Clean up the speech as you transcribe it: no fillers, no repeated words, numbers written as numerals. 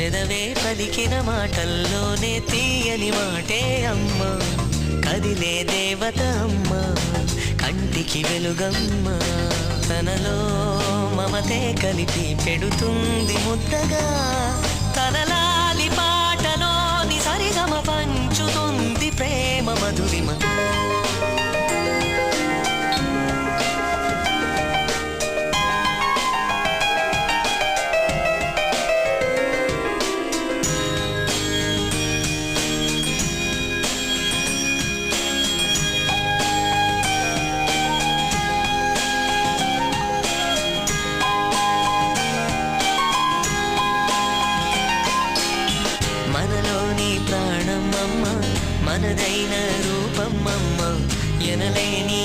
పెదవే పలికిన మాటల్లోనే తీయని మాటే అమ్మ, కదిలే దేవత అమ్మ, కంటికి వెలుగమ్మ, తనలో మమతే కలిపి పెడుతుంది ముద్దగా, తనలాలి పాటలోని సరిగమ పంచుతుంది ప్రేమ మధురిమ. మనలోని ప్రాణమమ్మ, మనదైన రూపమమ్మ, ఎనలేని